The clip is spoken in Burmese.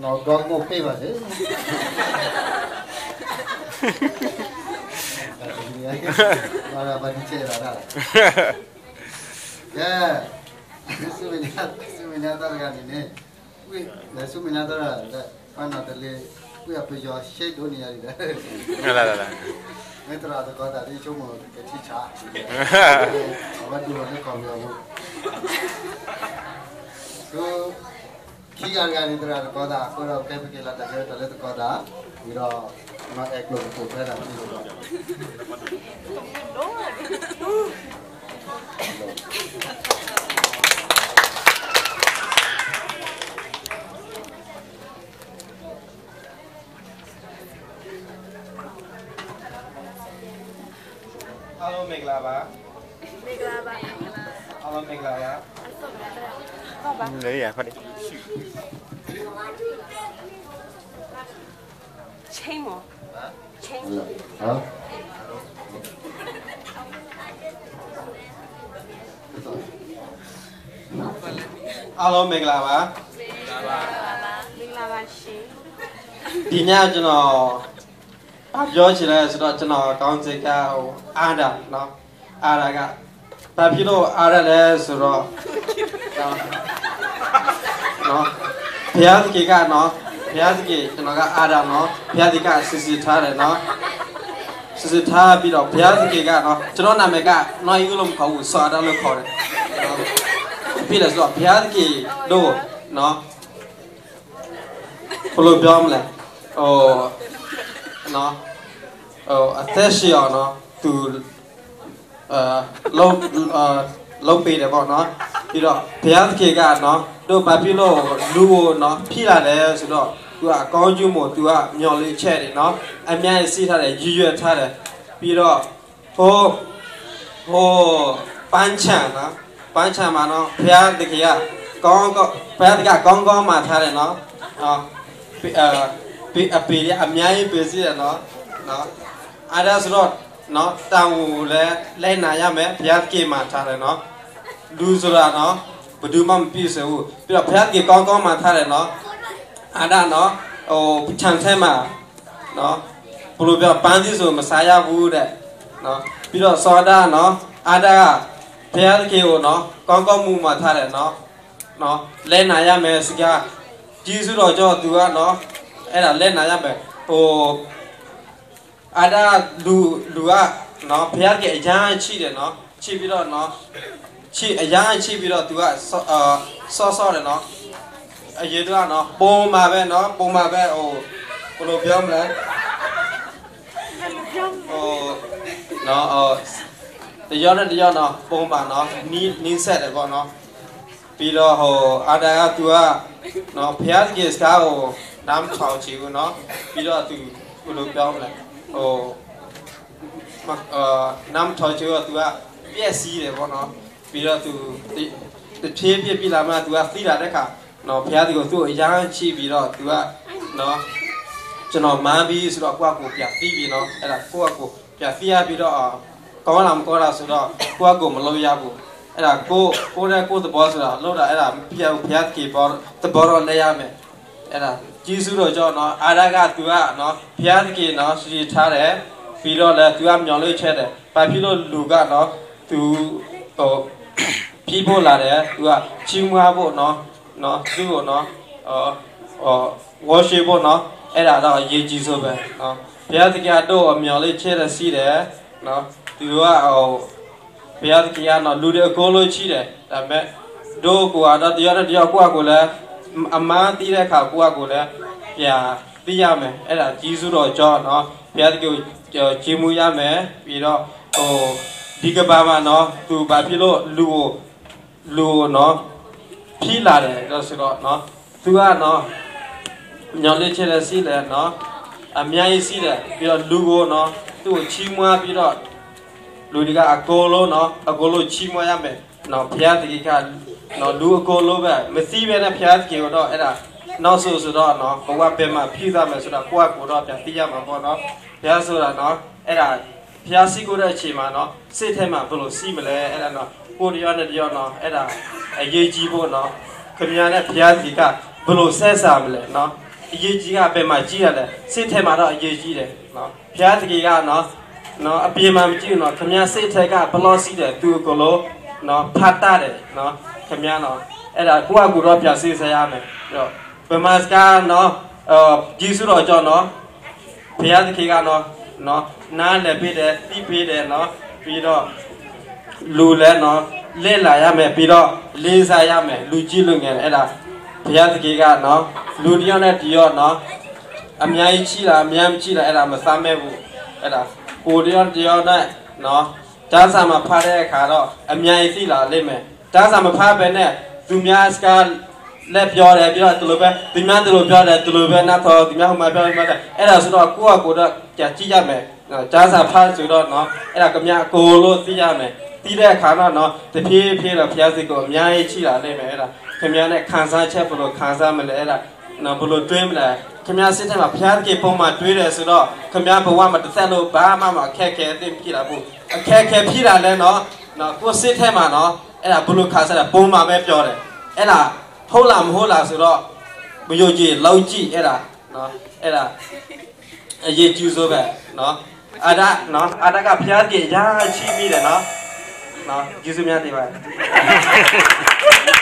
nó có một cái mà thế là bạn chơi là đó yeah sumenya ta ga ni ne we le sumenya ta la pa na de le we a pe jo shade do ni ya ri la me tra da ko da ri chu mo ke chi cha ba du ne ko yo so khi ga ni tra da ko da ko ro ke ke la da ke ta le da ko da wi ro nó ek lo ko ta da ni ro Alo Megla ba? Alo Megla ba? Lấy à con đi. Chain mo. Chain. hả Alo Megla ba? Mình là bà chị. Đi nha cho nóပြော起来ဆိုတော့ကျွန်တော်ကောင်းစိတ်ကဟိုအားတာเนาะအားတာကဘာဖြစ်လို့အားရလဲဆိုတော့เนาะဘုရားသခင်ကเนาะဘုရားသခင်ကျွန်တော်ကအားတာเนาะဘုရားသခင်ကစစ်စစ်ထားတယ်เนาะစစ်စစ်ထားပြီးတော့ဘုရားသခင်ကเนาะကျွန်တော်နာမည်ကနော်ယူလို့မခေါ်ဘူးစောတာလို့ခေါ်တယ်ပြီးလဲဆိုတော့ဘုရားသခင်တို့เนาะဘယ်လိုပြောမလဲဟိုเนาะအသက်ရှင်အောင်เนาะသူလုံးပေးတယ်ပေါ့เนาะပြီးတော့ဘုရားသခင်ကเนาะတို့ဘာဖြစ်လို့လူကိုเนาะဖြိလာတယ်ဆိုတော့သူကအကောင်းကျိုးမို့သူကမျော်လင့်ချက်တယ်เนาะအများကြီးစီးထားတယ်ရည်ရွယ်ထားတယ်ပြီးတော့ဟိုပန်းချံနော်ပန်းချံမှာเนาะဘုရားသခင်ကကောင်းကောင်းမှထားတယ်เนาะပြီးအပေရအများကြီးပေးစီတယ်เนาะအားဒါဆိုတော့เนาะတောင်ကိုလည်းလိုက်နာရမယ်ဘုရားကေမှာထားတယ်เนาะလူဆိုတာเนาะဘယ်သူမှမပြည့်စုံဘူးပြီးတော့ဘုရားကေကောင်းမှာထားတယ်เนาะအားဒါเนาะဟိုခြံထဲမှာเนาะဘယ်လိုပြောပန်းသီးဆိုမစားရဘူးတဲ့เนาะပြီးတော့စောဒါเนาะအားဒါကဘုရားကေကိုเนาะကောင်းမှုမှာထားတယ်เนาะလဲနာရမယ်စကားကြီးစုတော်ကြောသူကเนาะအဲ့ဒါလဲနာရမယ်ဟိုအားဒါလူကเนาะဘုရားကအရန်ချိတယ်เนาะချိပြီးတော့เนาะချိအရန်ချိပြီးတော့သူကဆော့တယ်เนาะအရေးတော့เนาะပုံမှာပဲเนาะဟိုဘယ်လိုပြောမလဲเนาะတရားနဲ့တရားเนาะပုံမှာเนาะနီးဆက်တယ်ပေါ့เนาะပြီးတော့ဟိုအားဒါကသူကเนาะဘုရားကစကားကိုနားမထောင်ချင်ဘူးเนาะပြီးတော့သူဘယ်လိုပြောမလဲနာမ်ထော်ချေကသူကပြက်စီးတယ်ပေါ့နော်ပြီးတော့သူတဖြည်းဖြည်းပြည်လာမှသူကသိလာတဲ့ခါနော်ဘုရားဒီကိုသူ့အရန်ချိပြီးတော့သူကနော်ကျွန်တော်မန်းပြီးဆိုတော့ကိုယ့်ကိုပြသိပြီးနော်အဲ့ဒါကိုယ့်ကိုပြသိရပြီးတော့ကောင်းလာမကောင်းလာဆိုတော့ကိုယ့်ကိုမလုပ်ရဘူးအဲ့ဒါကိုယ့်သဘောဆိုတာလောက်တာအဲ့ဒါဘုရားကေပေါ်သဘောတော့လဲရမယ်အဲ့ဒါကျေးဇူးတော်ကြောင့်နော်အာရကသူကနော်ဘုရားကေနော်စီထားတယ်ပြီးတော့လည်းသူကမျော်လင့်ချက်တယ်ဘာဖြစ်လို့လူကနော်သူဟိုပြီးဖို့လာတယ်သူကချီးမွမ်းဖို့နော်သူ့ကိုနော်worship ဖို့နော်အဲ့ဒါတော့အရေးကြီးဆုံးပဲနော်ဘုရားသခင်တို့မျော်လင့်ချက်ရစီတယ်နော်သူကဘုရားသခင်ကနော်လူတွေအကုန်လုံးချီးတယ်ဒါပေမဲ့တို့ကတော့တရားကိုလည်းအမှန်သိတဲ့အခါကိုလည်းပြန်သိရမယ်အဲ့ဒါကြီးစုတော်ကြောင့်နော်ဘုရားသခင်ချီးမွမ်းရမယ်ပြီးတော့ဒီကဘာမှာနော်သူဘာဖြစ်လို့လူကိုနော်ဖြီးလာတယ်ဆိုတော့နော်သူကနော်ညောင်လေးချဲစီးတယ်နော်အများကြီးစီးတယ်ပြီးတော့လူကိုနော်သူ့ကိုချီးမွမ်းပြီးတော့လူတွေကအကုန်လုံးချီးမွမ်းရမယ်နော်ဘုရားသခင်ကနော်လူအကုန်လုံးပဲမသိပဲနဲ့ဘုရားသခင်ကတော့အဲ့ဒါနောက်ဆိုတော့နော်ဘဝပဲမှာဖြည့်သားမယ်ဆိုတော့ကိုယ့်ကိုယ်တော့ပြန်သိရမှာပေါ့နော်ဘုရားဆိုတာနော်အဲ့ဒါဘုရားစီကိုတဲ့အချိန်မှာနော်စိတ်ထဲမှာဘယ်လိုစီးမလဲအဲ့ဒါနော်ကိုယ်တရားနဲ့တရားနော်အဲ့ဒါအရေးကြီးဖို့နော် ခမရနဲ့ဘုရားကြီးကဘလို့ဆက်စားမလဲနော်အရေးကြီးကဘယ်မှာကြီးရတယ်စိတ်ထဲမှာတော့အရေးကြီးတယ်နော်ဘုရားကြီးကနော်အပြင်မှာမကြည့်နော်ခမရစိတ်ထဲကဘလို့စီးတယ်သူကလို့နော်ဖတ်တာတယ်နော်ခမရနော်အဲ့ဒါကိုယ့်အကူတော့ပြစီစရမယ်ပြီးတော့ဘယ်မှာစကားနော်ကြီးစုတော့ကြောင့်နော်ဘုရားကြီးကနော်နားလည်းပေးတယ်ပြီးပေးတယ်နော်ပြီးတော့လူလည်းနော်လဲလာရမယ်ပြီးတော့လေးစားရမယ်လူကြည့်လို့ငယ်အဲ့ဒါဘုရားသခင်ကနော်လူတယောက်နဲ့တယောက်နော်အများကြီးချိလားအများမချိလားအဲ့ဒါမစားမဲ့ဘူးအဲ့ဒါကိုတယောက်နဲ့နော်ဒါစာမဖားတဲ့အခါတော့အများကြီးသိလာလိမ့်မယ်ဒါစာမဖားပဲနဲ့သူများစကားလက်ပြောတယ်ပြီးတော့သူလိုပဲသူများသူလိုပြောတယ်သူလိုပဲနောက်တော့သူများဟိုမှာပြောတယ်အဲ့ဒါဆိုတော့ကိုယ့်တော့ကြည့်ရမယ်ဒါစာဖားဆိုတော့နော်အဲ့ဒါကမြကိုလို့သိရမယ်တီးတဲ့အခါတော့တဖြည်းဖြည်းတော့ဘုရားစိတ်ကိုအများကြီးချိလာနိုင်မယ်အဲ့ဒါခင်ဗျားနဲ့ခံစားချက်ဘလို့ခံစားမလဲအဲ့ဒါနော်ဘလို့တွေးမလဲခင်ဗျားစိတ်ထဲမှာဘုရားသခင်ပုံမှန်တွေးတယ်ဆိုတော့ခင်ဗျားဘဝမှာတစ်သက်လို့ဘာမှမအခက်ခဲအသိဖြစ်လာဘူးအခက်ခဲဖြစ်လာလဲနော်ကိုယ်စိတ်ထဲမှာနော်အဲ့ဒါဘလို့ခံစားတာပုံမှန်ပဲပြောတယ်အဲ့ဒါဟုတ်လားမဟုတ်လားဆိုတော့မယုံကြည်လောက်ကြည့်အဲ့ဒါနော်အဲ့ဒါအရေးကြီးဆိုပဲနော်အာဒါကဘုရားသခင်ရာချိမိတယ်နော်ကျေးဇူးများတင်ပါတယ်